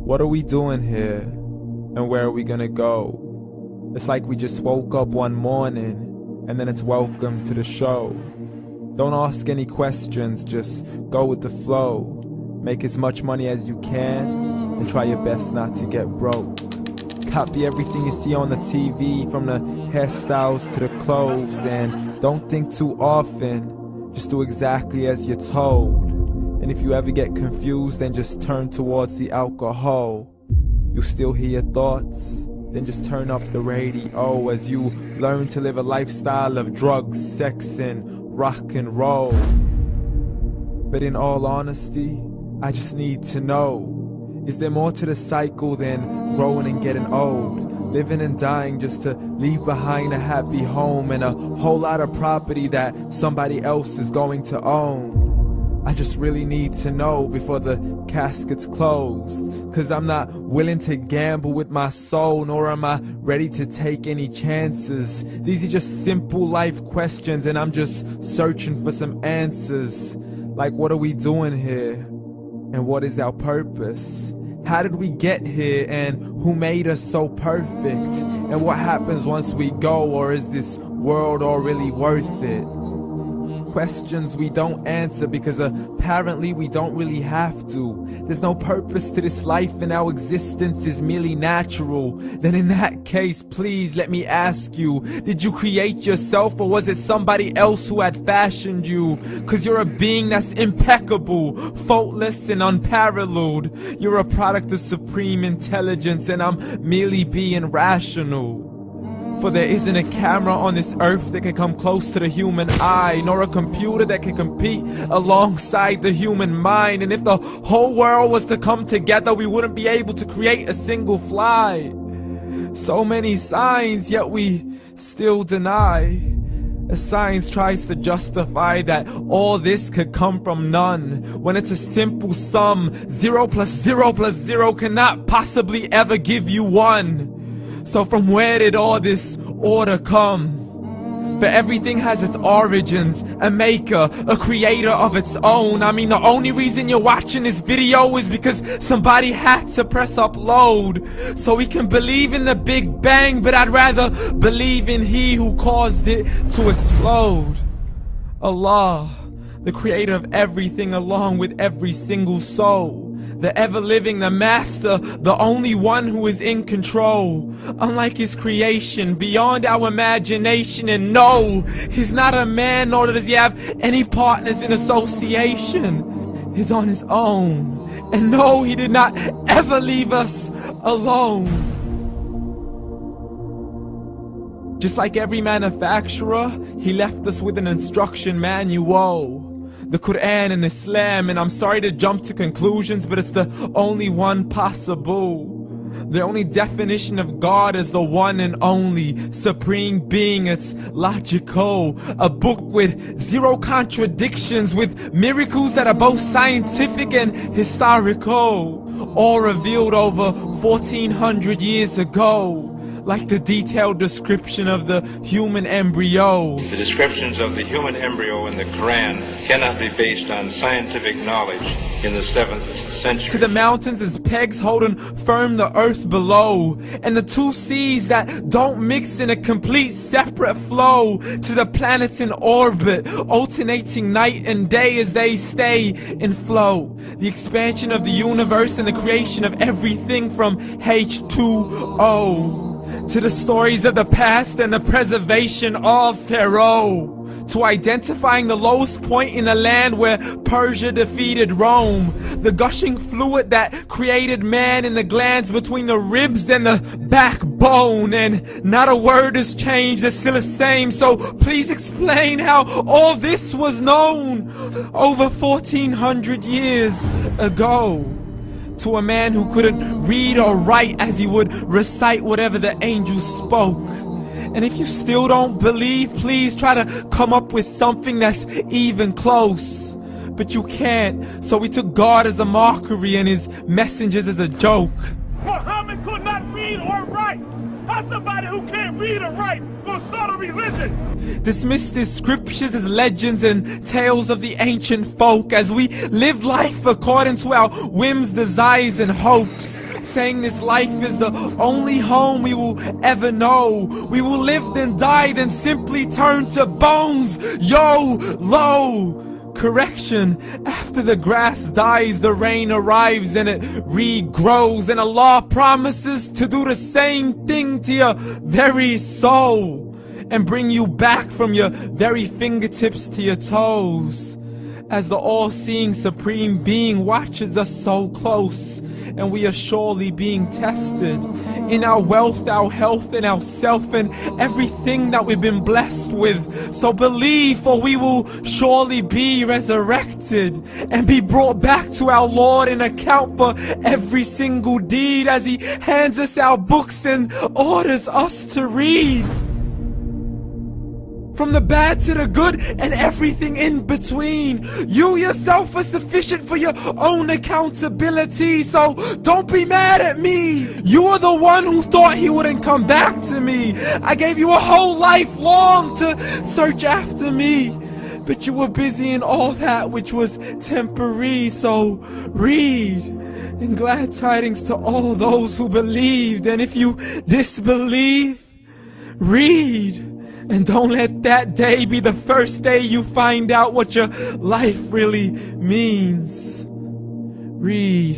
What are we doing here? And where are we gonna go? It's like we just woke up one morning and then it's welcome to the show. Don't ask any questions, just go with the flow. Make as much money as you can and try your best not to get broke. Copy everything you see on the TV, from the hairstyles to the clothes, and don't think too often, just do exactly as you're told. And if you ever get confused, then just turn towards the alcohol. You'll still hear your thoughts, then just turn up the radio as you learn to live a lifestyle of drugs, sex, and rock and roll. But in all honesty, I just need to know, is there more to the cycle than growing and getting old? Living and dying just to leave behind a happy home and a whole lot of property that somebody else is going to own. I just really need to know before the casket's closed, 'cause I'm not willing to gamble with my soul, nor am I ready to take any chances. These are just simple life questions and I'm just searching for some answers. Like, what are we doing here? And what is our purpose? How did we get here, and who made us so perfect? And what happens once we go, or is this world all really worth it? Questions we don't answer because apparently we don't really have to. There's no purpose to this life and our existence is merely natural. Then in that case, please let me ask you, did you create yourself, or was it somebody else who had fashioned you? 'Cause you're a being that's impeccable, faultless and unparalleled. You're a product of supreme intelligence and I'm merely being rational. For there isn't a camera on this earth that can come close to the human eye, nor a computer that can compete alongside the human mind. And if the whole world was to come together, we wouldn't be able to create a single fly. So many signs, yet we still deny. As science tries to justify that all this could come from none, when it's a simple sum. 0 plus 0 plus 0 cannot possibly ever give you 1. So from where did all this order come? For everything has its origins, a maker, a creator of its own. I mean, the only reason you're watching this video is because somebody had to press upload. So we can believe in the Big Bang, but I'd rather believe in He who caused it to explode. Allah, the creator of everything along with every single soul. The ever-living, the master, the only one who is in control. Unlike his creation, beyond our imagination. And no, he's not a man, nor does he have any partners in association. He's on his own. And no, he did not ever leave us alone. Just like every manufacturer, he left us with an instruction manual. The Quran and Islam, and I'm sorry to jump to conclusions, but it's the only one possible. The only definition of God is the one and only supreme being. It's logical, a book with 0 contradictions, with miracles that are both scientific and historical, all revealed over 1400 years ago. Like the detailed description of the human embryo. The descriptions of the human embryo in the Quran cannot be based on scientific knowledge in the 7th century. To the mountains as pegs holding firm the earth below, and the 2 seas that don't mix in a complete separate flow. To the planets in orbit, alternating night and day as they stay in flow. The expansion of the universe and the creation of everything from H2O. To the stories of the past and the preservation of Pharaoh. To identifying the lowest point in the land where Persia defeated Rome. The gushing fluid that created man in the glands between the ribs and the backbone. And not a word has changed, it's still the same. So please explain how all this was known over 1400 years ago. To a man who couldn't read or write, as he would recite whatever the angels spoke. And if you still don't believe, please try to come up with something that's even close. But you can't, so we took God as a mockery and his messengers as a joke. Muhammad could not read or write. How's somebody who can't read or write gonna start a religion? Dismissed his scriptures as legends and tales of the ancient folk, as we live life according to our whims, desires, and hopes. saying this life is the only home we will ever know. We will live then die, then simply turn to bones. YOLO! Correction, after the grass dies, the rain arrives and it regrows, and Allah promises to do the same thing to your very soul and bring you back from your very fingertips to your toes, as the all-seeing supreme being watches us so close, and we are surely being tested in our wealth, our health, and our self, and everything that we've been blessed with. So believe, for we will surely be resurrected and be brought back to our Lord and account for every single deed, as He hands us our books and orders us to read. From the bad to the good and everything in between. You yourself are sufficient for your own accountability, so don't be mad at me. You are the one who thought He wouldn't come back to me. I gave you a whole life long to search after me, but you were busy in all that which was temporary. So read, and glad tidings to all those who believed. And if you disbelieve, read. And don't let that day be the first day you find out what your life really means. Read.